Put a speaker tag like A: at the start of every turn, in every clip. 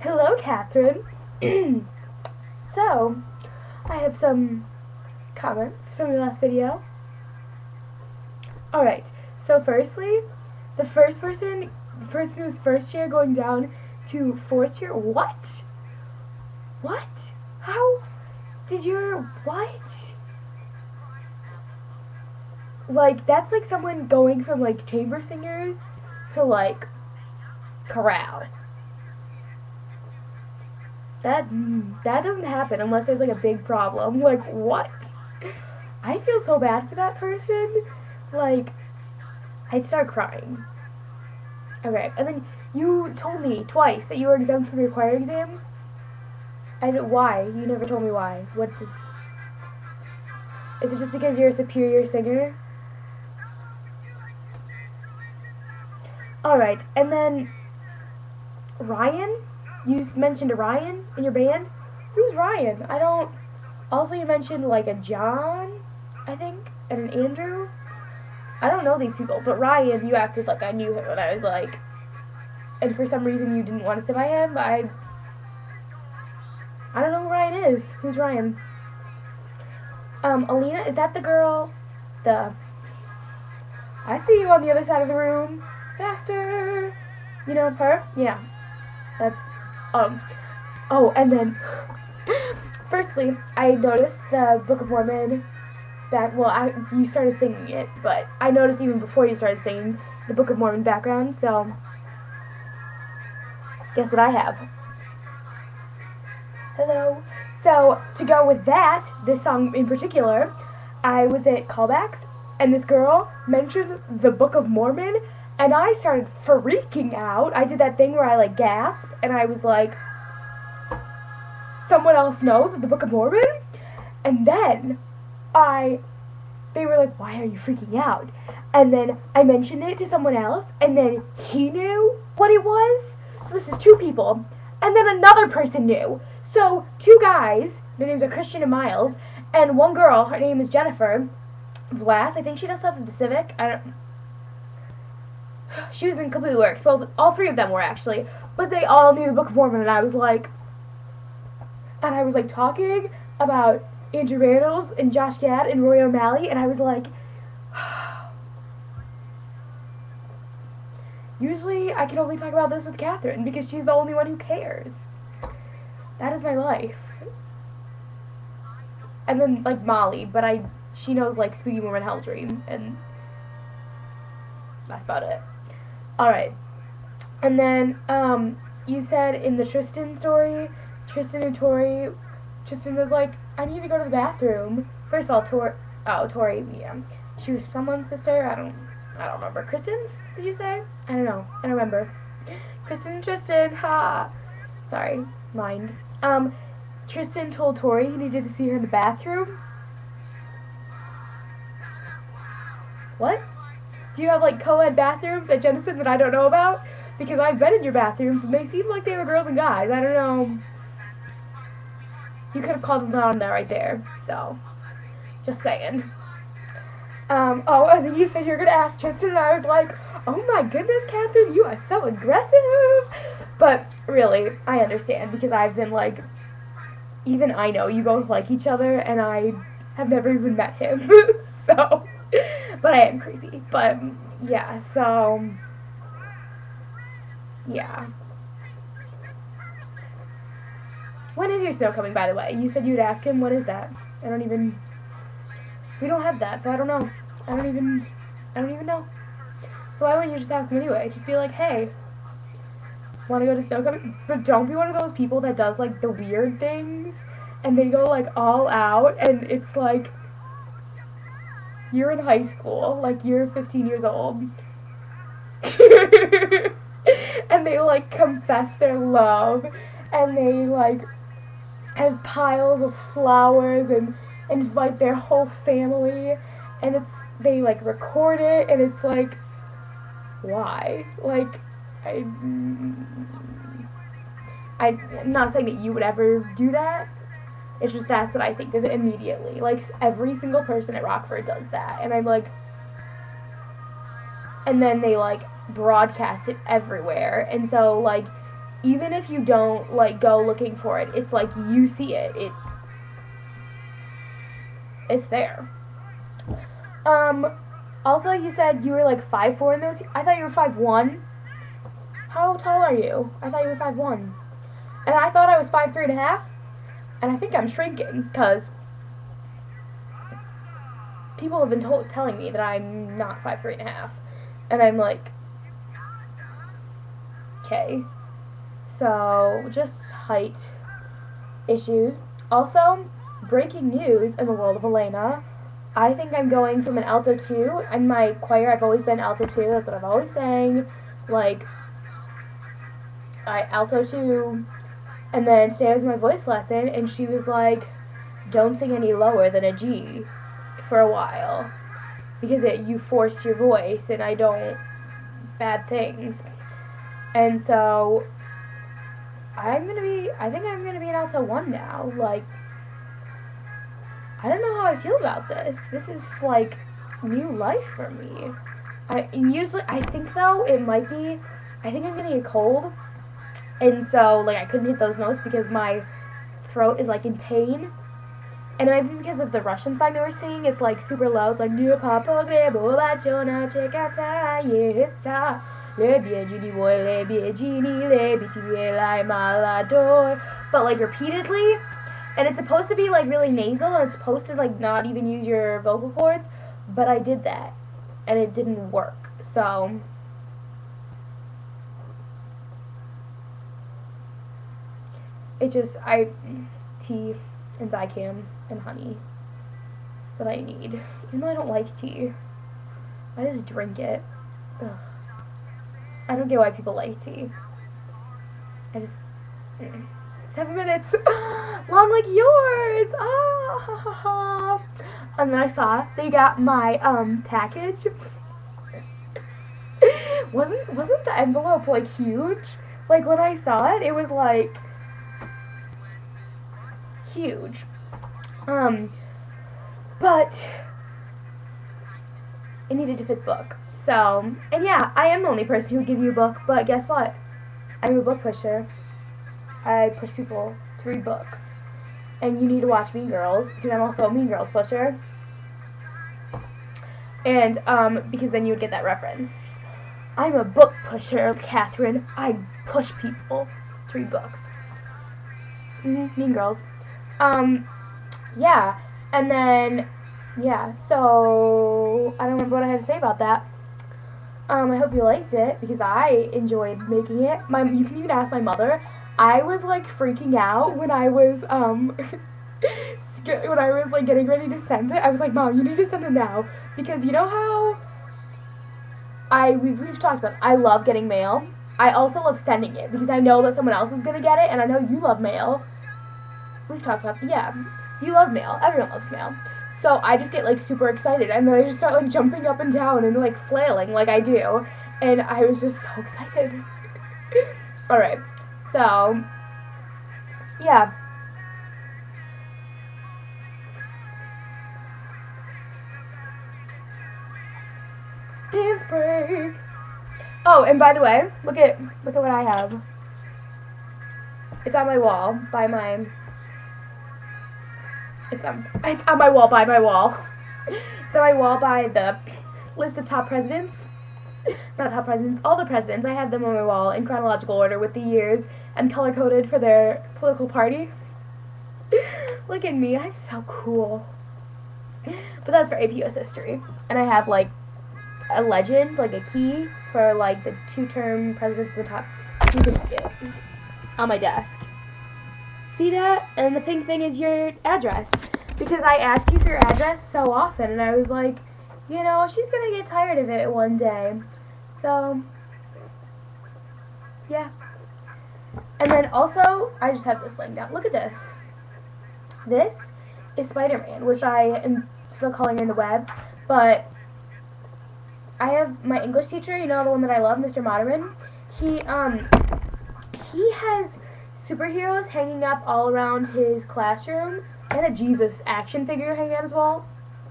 A: Hello, Catherine. So, I have some comments from your last video. Alright, so firstly, the person who's first year going down to fourth year, what? What? How did your, what? Like, that's like someone going from like chamber singers to like chorale. That doesn't happen unless there's like a big problem. Like what? I feel so bad for that person. Like I'd start crying. Okay, and then you told me twice that you were exempt from your choir exam. Why? You never told me why. What does? Is it just because you're a superior singer? All right, and then Ryan. You mentioned a Ryan in your band. Who's Ryan? I don't. Also, you mentioned like a John, I think, and an Andrew. I don't know these people, but Ryan, you acted like I knew him, and I was like, and for some reason you didn't want to sit by him. I don't know who Ryan is. Who's Ryan? Alina, is that the girl? I see you on the other side of the room. Faster. You know her? Yeah. That's, oh, and then, firstly, I noticed the Book of Mormon you started singing it, but I noticed even before you started singing the Book of Mormon background, so, guess what I have? Hello. So, to go with that, this song in particular, I was at callbacks, and this girl mentioned the Book of Mormon, and I started freaking out. I did that thing where I, like, gasped, and I was like, someone else knows of the Book of Mormon? And then, they were like, why are you freaking out? And then I mentioned it to someone else, and then he knew what it was. So this is two people. And then another person knew. So, two guys, their names are Christian and Miles, and one girl, her name is Jennifer Vlass. I think she does stuff at the Civic. She was in Complete Works. Well, all three of them were actually, but they all knew the Book of Mormon, and I was like talking about Andrew Randalls and Josh Gad and Roy O'Malley, and I was like, usually I can only talk about this with Katherine because she's the only one who cares. That is my life. And then like Molly, but she knows like Spooky Mormon Hell Dream, and that's about it. Alright. And then, you said in the Tristan story, Tristan and Tori, Tristan was like, I need to go to the bathroom. First of all, Tori, yeah. She was someone's sister, I don't remember. Kristen's, did you say? I don't know. I don't remember. Kristen and Tristan, ha! Sorry, mind. Tristan told Tori he needed to see her in the bathroom. What? Do you have, like, co-ed bathrooms at Jennison that I don't know about? Because I've been in your bathrooms, and they seem like they were girls and guys. I don't know. You could have called them out on that right there. So, just saying. Oh, and then you said you were going to ask Tristan, and I was like, oh my goodness, Katherine, you are so aggressive. But, really, I understand, because I've been, like, even I know you both like each other, and I have never even met him. So... But I am creepy. But, yeah, so, yeah. When is your snow coming, by the way? You said you'd ask him. What is that? We don't have that, so I don't know. I don't even know. So why wouldn't you just ask him anyway? Just be like, hey, want to go to snow coming? But don't be one of those people that does, like, the weird things, and they go, like, all out, and it's like, you're in high school, like, you're 15 years old, and they, like, confess their love, and they, like, have piles of flowers, and invite their whole family, and they, like, record it, and it's, like, why? Like, I'm not saying that you would ever do that. It's just that's what I think of immediately. Like, every single person at Rockford does that. And I'm like... And then they, like, broadcast it everywhere. And so, like, even if you don't, like, go looking for it, it's like you see it. It's there. Also, you said you were, like, 5'4" in those. I thought you were 5'1". How tall are you? I thought you were 5'1". And I thought I was 5'3.5". And I think I'm shrinking, because people have been telling me that I'm not 5'3.5". And I'm like, okay. So, just height issues. Also, breaking news in the world of Elena. I think I'm going from an alto 2. In my choir, I've always been alto 2. That's what I've always sang. Like, I alto 2. And then today was my voice lesson, and she was like, don't sing any lower than a G for a while. Because you force your voice, and I don't. Bad things. And so, I think I'm going to be an alto 1 now. Like, I don't know how I feel about this. This is, like, new life for me. I think, though, it might be, I think I'm getting a cold. And so, like, I couldn't hit those notes because my throat is, like, in pain. And it might be because of the Russian song that we're singing. It's, like, super low. It's like, but, like, repeatedly. And it's supposed to be, like, really nasal, and it's supposed to, like, not even use your vocal cords, but I did that, and it didn't work, so, it's just, tea, and Zicam, and honey, that's what I need, even though I don't like tea, I just drink it. Ugh. I don't get why people like tea, I just, 7 minutes, long like yours, and then I saw they got my, package, wasn't the envelope, like, huge? Like, when I saw it, it was, like, huge, but it needed to fit the book, so, and yeah, I am the only person who would give you a book, but guess what, I'm a book pusher. I push people to read books. And you need to watch Mean Girls, because I'm also a Mean Girls pusher. And, because then you would get that reference. I'm a book pusher, Katherine. I push people to read books. Mean Girls. Yeah. And then, yeah, so, I don't remember what I had to say about that. I hope you liked it, because I enjoyed making it. You can even ask my mother. I was, like, freaking out when I was, like, getting ready to send it. I was like, Mom, you need to send it now. Because you know how we've talked about, I love getting mail. I also love sending it, because I know that someone else is going to get it, and I know you love mail. We've talked about, yeah, you love mail. Everyone loves mail. So I just get, like, super excited, and then I just start, like, jumping up and down and, like, flailing like I do. And I was just so excited. Alright. So, yeah. Dance break. Oh, and by the way, look at what I have. It's on my wall by my. It's on my wall by my wall. It's on my wall by the list of top presidents. Not top presidents, all the presidents. I have them on my wall in chronological order with the years and color-coded for their political party. Look at me, I'm so cool. But that's for AP US history. And I have, like, a legend, like a key for, like, the 2-term presidents at the top. You can see it on my desk. See that? And the pink thing is your address. Because I ask you for your address so often, and I was like, you know, she's gonna get tired of it one day. So, yeah. And then also, I just have this laying down. Look at this. This is Spider-Man, which I am still calling in the web. But I have my English teacher, you know, the one that I love, Mr. Moderman. He has superheroes hanging up all around his classroom, and a Jesus action figure hanging on his wall,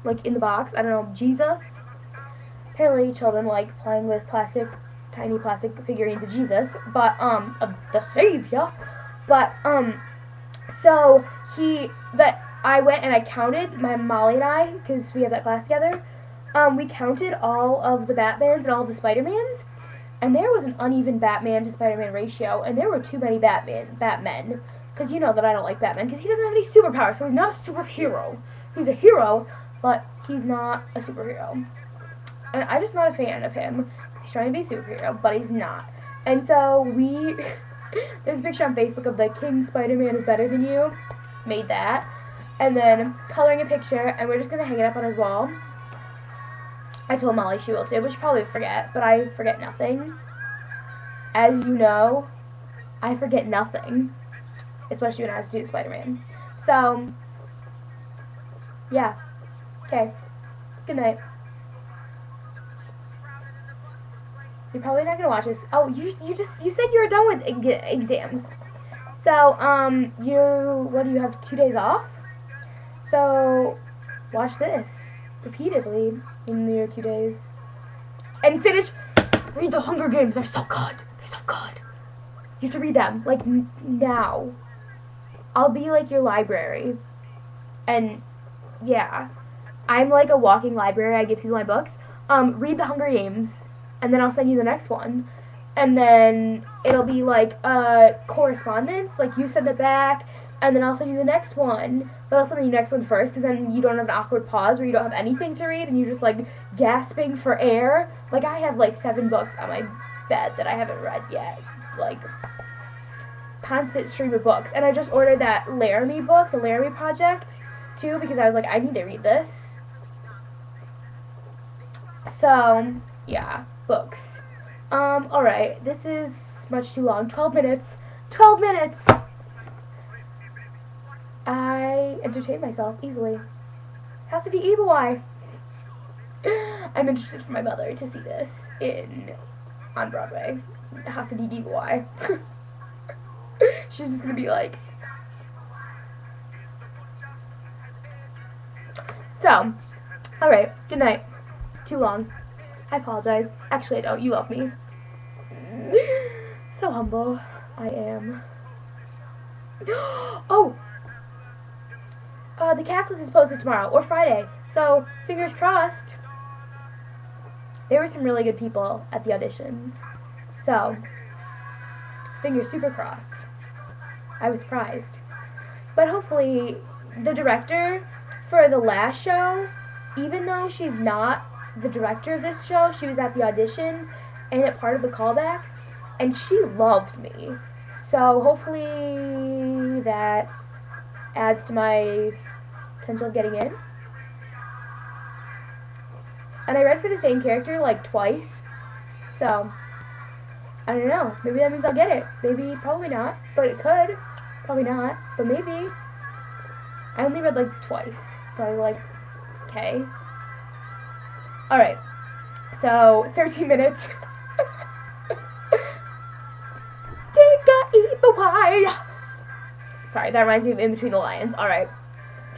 A: like in the box. I don't know, Jesus. Apparently children like playing with plastic tiny plastic figurines of Jesus, but, of the Savior. But, so I went and I counted, Molly and I, because we have that class together, we counted all of the Batmans and all of the Spider-Mans, and there was an uneven Batman to Spider-Man ratio, and there were too many Batmen, because you know that I don't like Batman, because he doesn't have any superpowers, so he's not a superhero. He's a hero, but he's not a superhero. And I'm just not a fan of him, because he's trying to be a superhero, but he's not. And so there's a picture on Facebook of the King Spider-Man is better than you, made that, and then coloring a picture, and we're just going to hang it up on his wall. I told Molly she will too, but she'll probably forget, but I forget nothing. As you know, I forget nothing, especially when I have to do Spider-Man. So, yeah. Okay. Good night. You're probably not gonna watch this. Oh, you said you were done with exams. So, what do you have, 2 days off? So, watch this repeatedly in your 2 days. And read the Hunger Games. They're so good. They're so good. You have to read them, like, now. I'll be, like, your library. And, yeah. I'm, like, a walking library. I give people my books. Read the Hunger Games, and then I'll send you the next one. And then it'll be, like, correspondence. Like, you send it back, and then I'll send you the next one. But I'll send you the next one first, because then you don't have an awkward pause where you don't have anything to read, and you're just, like, gasping for air. Like, I have, like, 7 books on my bed that I haven't read yet. Like, constant stream of books. And I just ordered that Laramie book, the Laramie Project, too, because I was like, I need to read this. So, yeah, books. Alright, this is much too long. 12 minutes. 12 minutes! I entertain myself easily. House of the Evil Eye. I'm interested for my mother to see this on Broadway. House of the Evil Eye. She's just gonna be like. So, alright, good night. Too long. I apologize. Actually, I don't. You love me. So humble I am. Oh! The cast is posted tomorrow, or Friday, so fingers crossed. There were some really good people at the auditions, so fingers super crossed. I was surprised. But hopefully, the director for the last show, even though she's not the director of this show, she was at the auditions and at part of the callbacks, and she loved me. So hopefully that adds to my potential of getting in. And I read for the same character like twice, so I don't know. Maybe that means I'll get it. Maybe, probably not, but it could. Probably not, but maybe. I only read like twice, so I was like, okay. Alright, so 13 minutes. Sorry, that reminds me of In Between the Lions. Alright,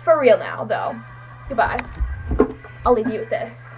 A: for real now, though. Goodbye. I'll leave you with this.